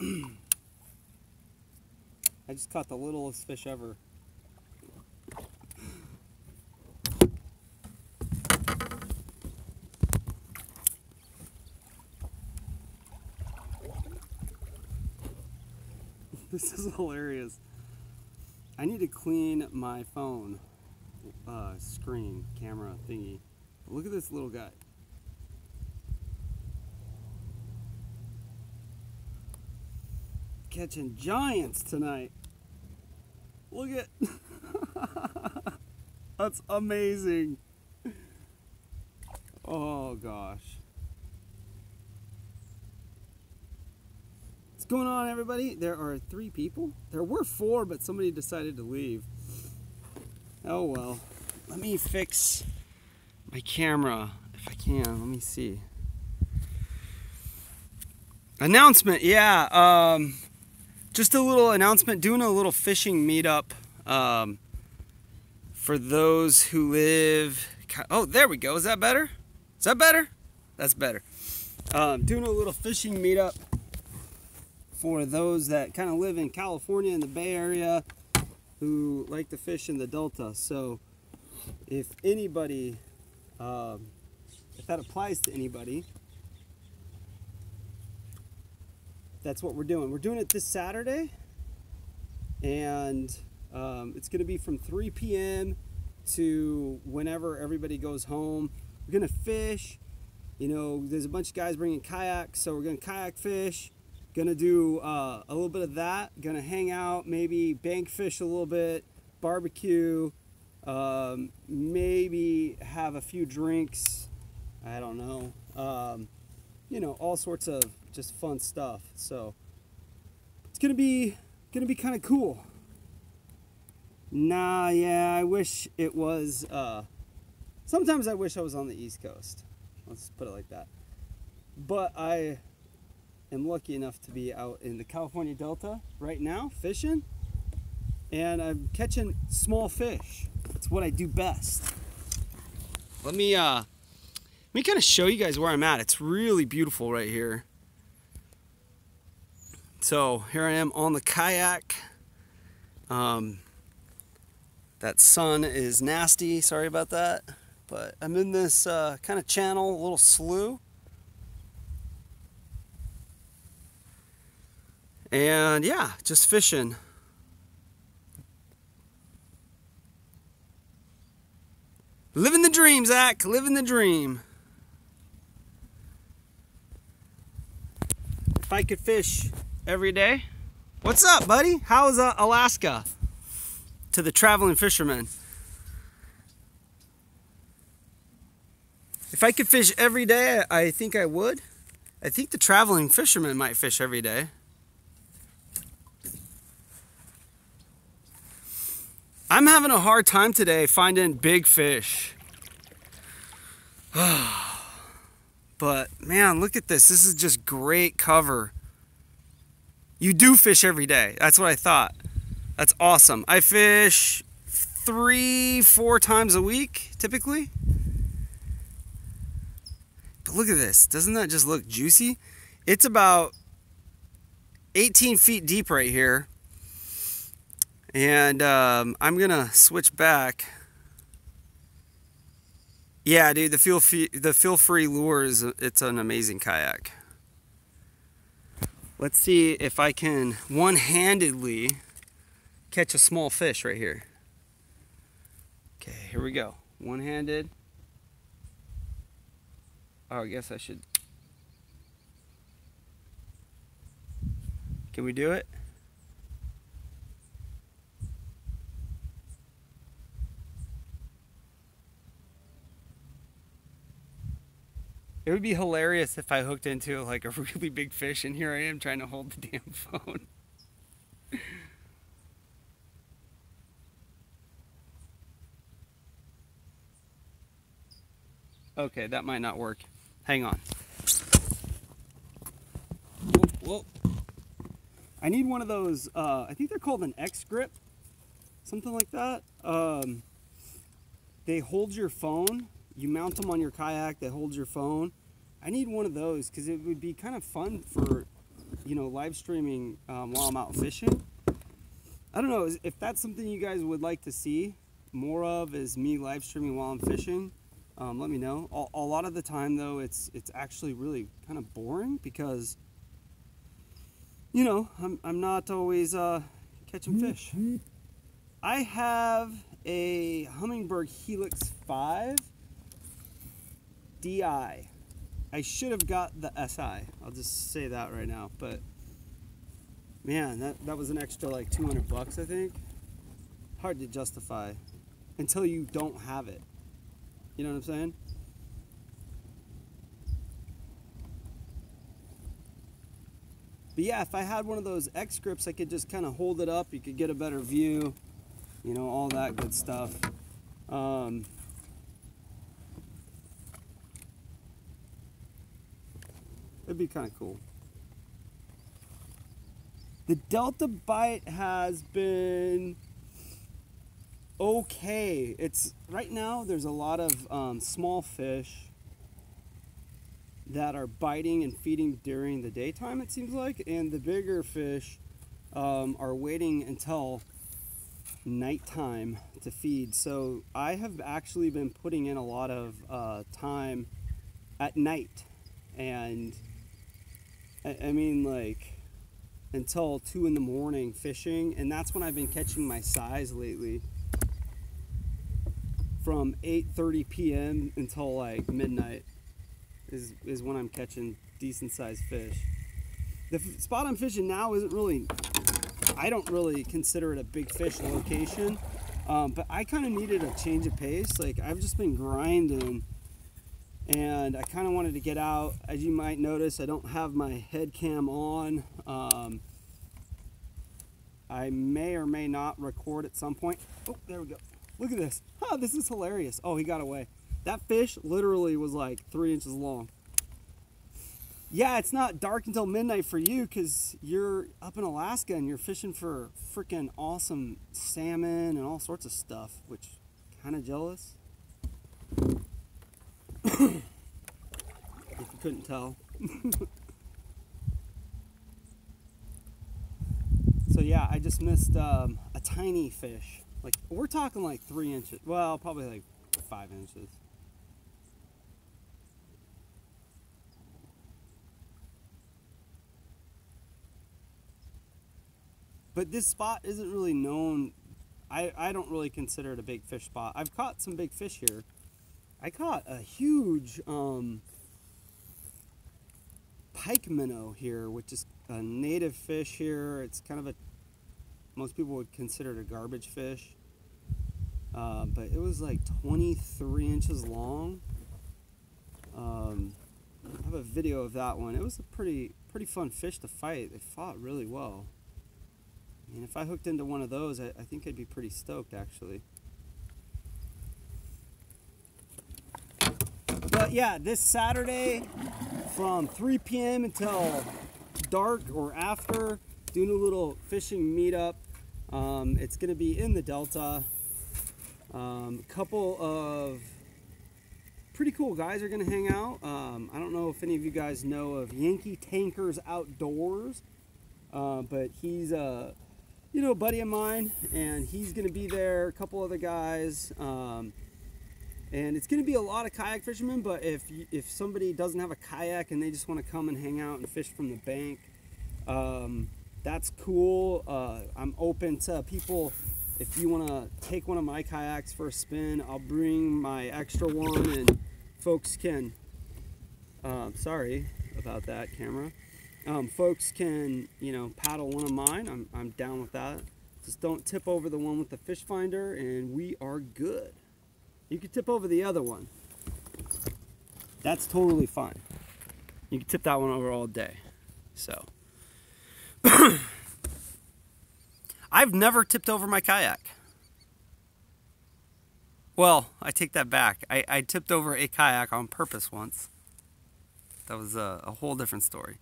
I just caught the littlest fish ever. This is hilarious. I need to clean my phone screen camera thingy. Look at this little guy. Catching giants tonight. Look at that's amazing. Oh gosh. What's going on, everybody? There are 3 people. There were 4, but somebody decided to leave. Oh well. Let me fix my camera if I can. Let me see. Announcement, yeah. Just a little announcement, doing a little fishing meetup for those who live. Oh, there we go. Is that better? Is that better? That's better. Doing a little fishing meetup for those that kind of live in California in the Bay Area who like to fish in the Delta. So if anybody, if that applies to anybody, that's what we're doing. We're doing it this Saturday, and it's going to be from 3 p.m. to whenever everybody goes home. We're going to fish. You know, there's a bunch of guys bringing kayaks, so we're going to kayak fish. Going to do a little bit of that. Going to hang out, maybe bank fish a little bit, barbecue, maybe have a few drinks. I don't know. You know, all sorts of just fun stuff. So it's gonna be kind of cool. Nah, yeah, I wish it was. Sometimes I wish I was on the East Coast. Let's put it like that. But I am lucky enough to be out in the California Delta right now fishing, and I'm catching small fish. That's what I do best. Let me kind of show you guys where I'm at. It's really beautiful right here. So here I am on the kayak. That sun is nasty, sorry about that. But I'm in this kind of channel, a little slough. And yeah, just fishing. Living the dream, Zach, living the dream. If I could fish every day. What's up, buddy? How's Alaska? To the traveling fisherman. If I could fish every day, I think I would. I think the traveling fisherman might fish every day. I'm having a hard time today finding big fish. But man, look at this. This is just great cover. You do fish every day. That's what I thought. That's awesome. I fish 3-4 times a week, typically. But look at this. Doesn't that just look juicy? It's about 18 feet deep right here. And I'm gonna switch back. Yeah, dude, the feel free lure is it's an amazing kayak. Let's see if I can one-handedly catch a small fish right here. Okay, here we go. One-handed. Oh, I guess I should. Can we do it? It would be hilarious if I hooked into like a really big fish, and here I am trying to hold the damn phone. Okay, that might not work. Hang on. Whoa, whoa. I need one of those, I think they're called an X grip, something like that. They hold your phone. You mount them on your kayak, they hold your phone. I need one of those because it would be kind of fun for you know, live streaming while I'm out fishing. I don't know if that's something you guys would like to see more of, is me live streaming while I'm fishing. Let me know. A lot of the time though, it's actually really kind of boring because, you know, I'm not always catching fish. I have a Humminbird Helix 5 DI. I should have got the SI. I'll just say that right now. But man, that was an extra like 200 bucks, I think. Hard to justify until you don't have it. You know what I'm saying? But yeah, if I had one of those X grips, I could just kind of hold it up. You could get a better view, you know, all that good stuff. It'd be kind of cool. The Delta bite has been okay. It's right now there's a lot of small fish that are biting and feeding during the daytime, it seems like, and the bigger fish are waiting until nighttime to feed. So I have actually been putting in a lot of time at night, and I mean like until 2 in the morning fishing, and that's when I've been catching my size lately. From 8:30 p.m. until like midnight is when I'm catching decent sized fish. The spot I'm fishing now isn't really, I don't really consider it a big fish location, but I kind of needed a change of pace. Like I've just been grinding, and I kind of wanted to get out. As you might notice, I don't have my head cam on. I may or may not record at some point. Oh, there we go. Look at this. Oh, this is hilarious. Oh, he got away. That fish literally was like 3 inches long. Yeah, it's not dark until midnight for you because you're up in Alaska and you're fishing for freaking awesome salmon and all sorts of stuff, which kind of jealous. If you couldn't tell. So yeah, I just missed a tiny fish. Like, we're talking like 3 inches. Well, probably like 5 inches. But this spot isn't really known. I don't really consider it a big fish spot. I've caught some big fish here. I caught a huge pike minnow here, which is a native fish here. It's kind of a, most people would consider it a garbage fish. But it was like 23 inches long. I have a video of that one. It was a pretty fun fish to fight. They fought really well. I mean, if I hooked into one of those, I think I'd be pretty stoked, actually. But yeah, this Saturday from 3 p.m. until dark or after, doing a little fishing meetup. It's going to be in the Delta. A couple of pretty cool guys are going to hang out. I don't know if any of you guys know of Yankee Tankers Outdoors, but he's a buddy of mine, and he's going to be there. A couple other guys, and it's going to be a lot of kayak fishermen. But if somebody doesn't have a kayak and they just want to come and hang out and fish from the bank, that's cool. I'm open to people. If you want to take one of my kayaks for a spin, I'll bring my extra one, and folks can, sorry about that, camera. Folks can, paddle one of mine. I'm down with that. Just don't tip over the one with the fish finder, and we are good. You can tip over the other one. That's totally fine. You can tip that one over all day. So. I've never tipped over my kayak. Well, I take that back. I tipped over a kayak on purpose once. That was a whole different story.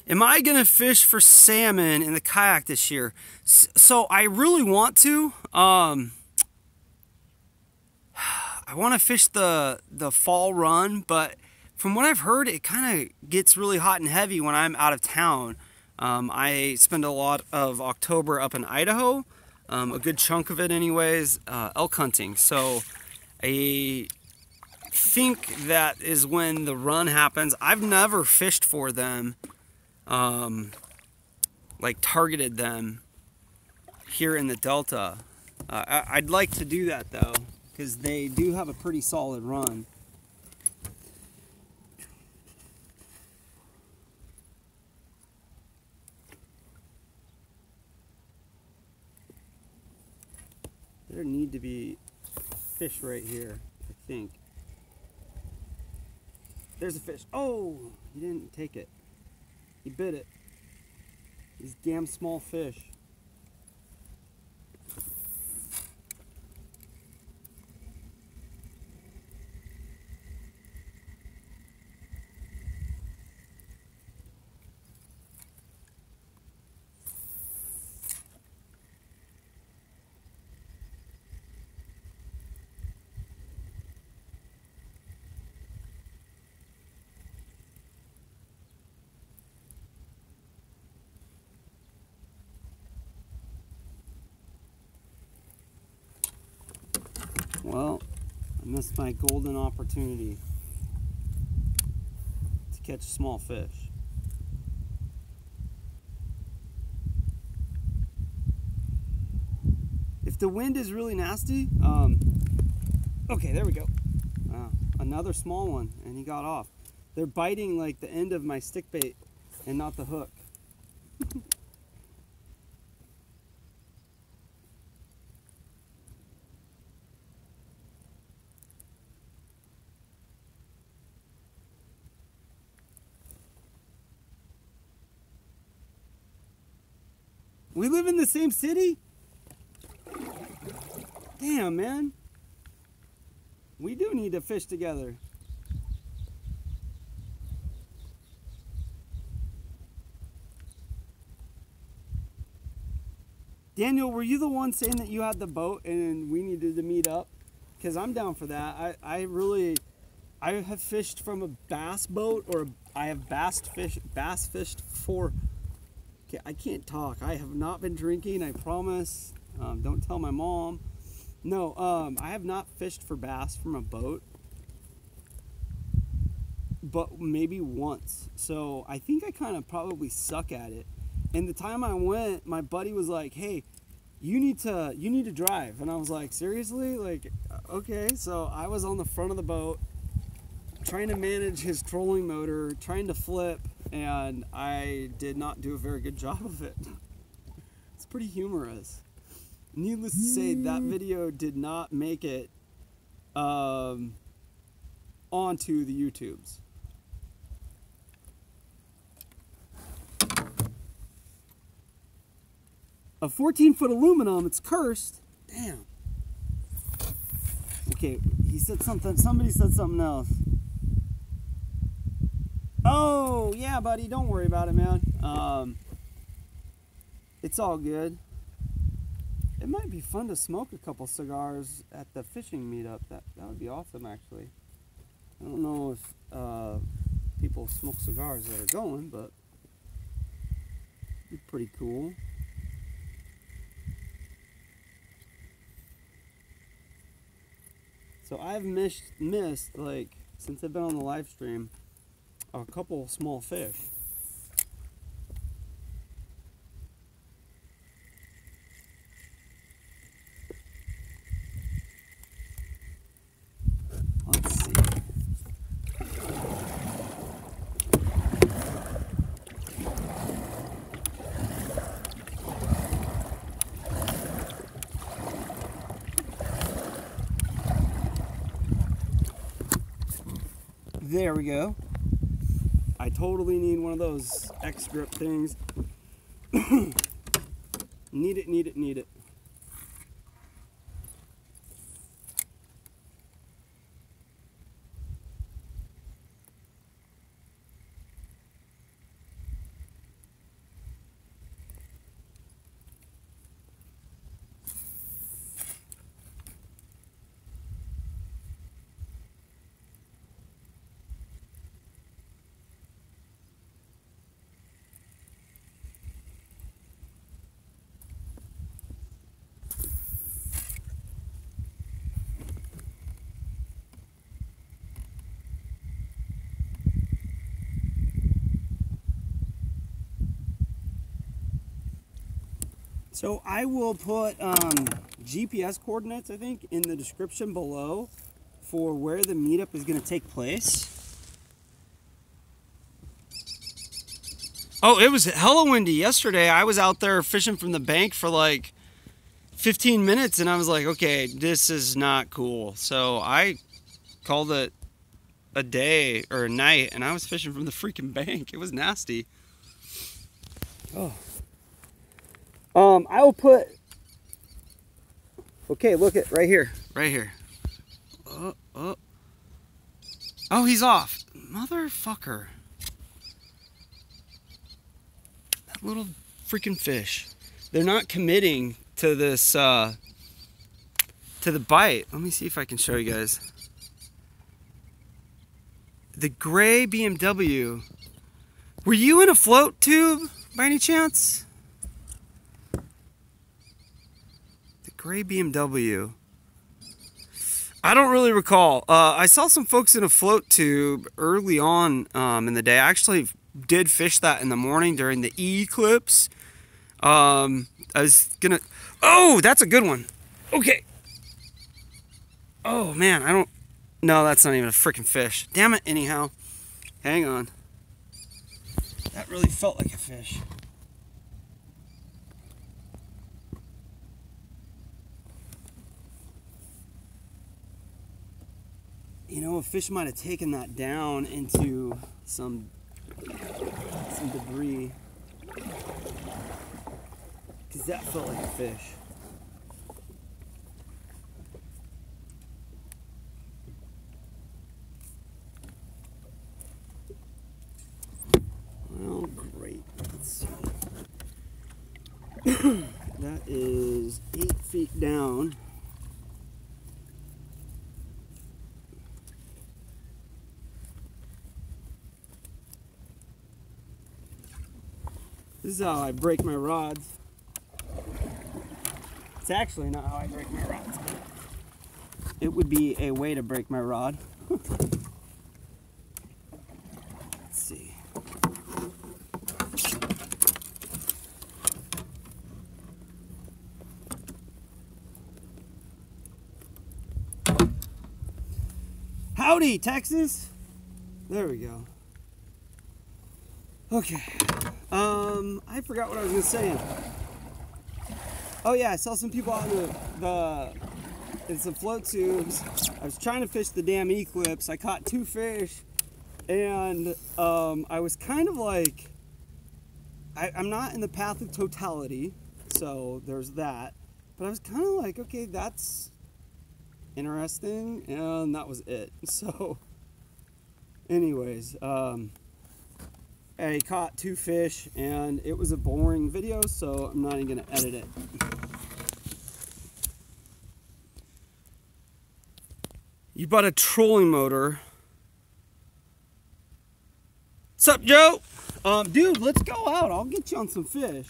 Am I going to fish for salmon in the kayak this year? So I really want to. I want to fish the fall run, but from what I've heard, it kind of gets really hot and heavy when I'm out of town. I spend a lot of October up in Idaho, a good chunk of it anyways, elk hunting. So I think that is when the run happens. I've never fished for them, like targeted them here in the Delta. I'd like to do that though, because they do have a pretty solid run. There need to be fish right here, I think. There's a fish. Oh, he didn't take it. He bit it. These damn small fish. Well, I missed my golden opportunity to catch a small fish. If the wind is really nasty, okay, there we go. Another small one, and he got off. They're biting like the end of my stick bait and not the hook. We live in the same city? Damn, man. We do need to fish together. Daniel, were you the one saying that you had the boat and we needed to meet up? Because I'm down for that. I have fished from a bass boat, or I have bass fished for... Okay, I can't talk. I have not been drinking, I promise. Don't tell my mom. No, I have not fished for bass from a boat, but maybe once. So I think I kind of probably suck at it. And the time I went, my buddy was like, "Hey, you need to drive." And I was like, "Seriously?" Like, okay. So I was on the front of the boat, trying to manage his trolling motor, trying to flip, and I did not do a very good job of it. It's pretty humorous. Needless to say, that video did not make it onto the YouTubes. A 14-foot aluminum, it's cursed. Damn. Okay, he said something, somebody said something else. Oh, yeah, buddy, don't worry about it, man. It's all good. It might be fun to smoke a couple cigars at the fishing meetup. That would be awesome, actually. I don't know if people smoke cigars that are going, but it'd be pretty cool. So I've missed like, since I've been on the live stream, a couple small fish. Let's see. There we go. I totally need one of those X-grip things. Need it, need it, need it. So I will put GPS coordinates, I think, in the description below for where the meetup is going to take place. Oh, it was hella windy yesterday. I was out there fishing from the bank for like 15 minutes and I was like, okay, this is not cool. So I called it a day or a night and I was fishing from the freaking bank. It was nasty. Oh. I will put, okay, look at right here, right here. Oh, he's off. Motherfucker. That little freaking fish. They're not committing to this, to the bite. Let me see if I can show you guys. The gray BMW. Were you in a float tube by any chance? Gray BMW. I don't really recall. I saw some folks in a float tube early on in the day. I actually did fish that in the morning during the eclipse. I was gonna... Oh, that's a good one. Okay. Oh, man, I don't... No, that's not even a freaking fish. Damn it, anyhow. Hang on. That really felt like a fish. You know, a fish might have taken that down into some debris. Because that felt like a fish. Well, great. Let's see. That is 8 feet down. This is how I break my rods. It's actually not how I break my rods. It would be a way to break my rod. Let's see. Howdy, Texas. There we go. Okay. I forgot what I was gonna say. Oh yeah, I saw some people out in some float tubes. I was trying to fish the damn eclipse. I caught 2 fish, and I was kind of like, I'm not in the path of totality, so there's that. But I was kind of like, okay, that's interesting, and that was it. So, anyways, I caught 2 fish, and it was a boring video, so I'm not even gonna edit it. You bought a trolling motor. What's up, Joe? Dude, let's go out. I'll get you on some fish.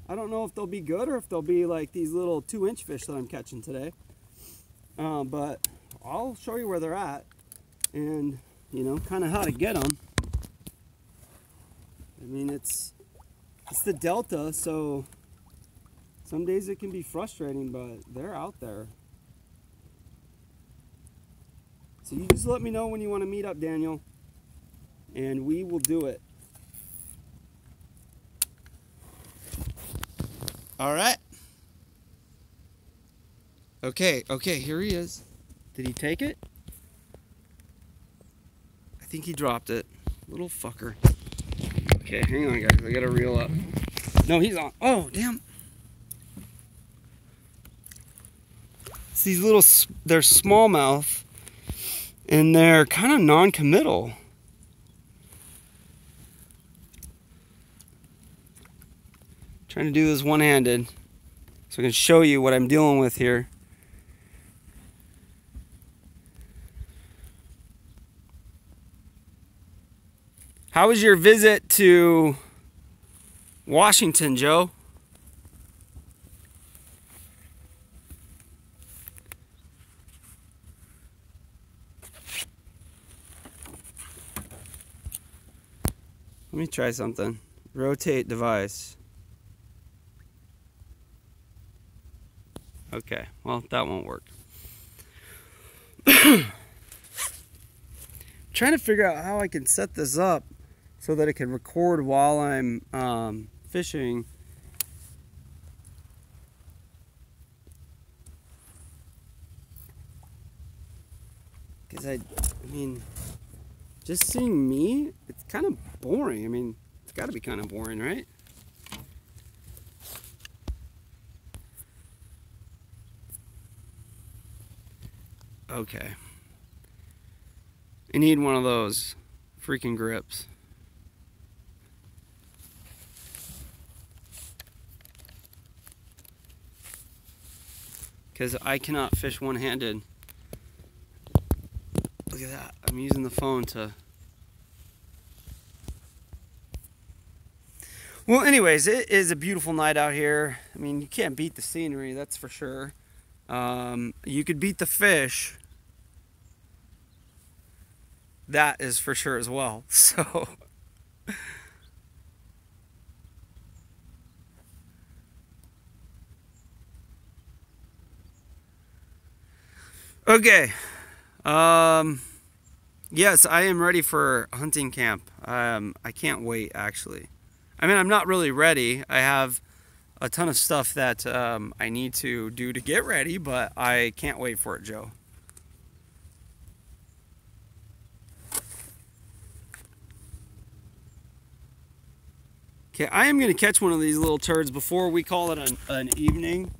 I don't know if they'll be good or if they'll be like these little 2-inch fish that I'm catching today. But I'll show you where they're at and, you know, kind of how to get them. I mean, it's the Delta, so some days it can be frustrating, but they're out there. So you just let me know when you want to meet up, Daniel, and we will do it. All right. Okay, here he is. Did he take it? I think he dropped it. Little fucker. Okay, hang on, guys. I gotta reel up. No, he's on. Oh, damn. It's these little, they're smallmouth, and they're kind of non-committal. Trying to do this one-handed, so I can show you what I'm dealing with here. How was your visit to Washington, Joe? Let me try something. Rotate device. Okay, well, that won't work. Trying to figure out how I can set this up so that it can record while I'm fishing. Because I mean, just seeing me, it's kind of boring. I mean, it's got to be kind of boring, right? Okay. I need one of those freaking grips. Because I cannot fish one-handed. Look at that. I'm using the phone to... Well, anyways, it is a beautiful night out here. I mean, you can't beat the scenery, that's for sure. You could beat the fish. That is for sure as well. So... Okay. Yes, I am ready for hunting camp. I can't wait, actually. I mean, I'm not really ready. I have a ton of stuff that I need to do to get ready, but I can't wait for it, Joe. Okay, I am going to catch one of these little turds before we call it an evening.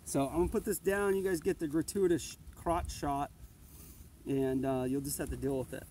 So I'm going to put this down. You guys get the gratuitous crotch shot, and you'll just have to deal with it.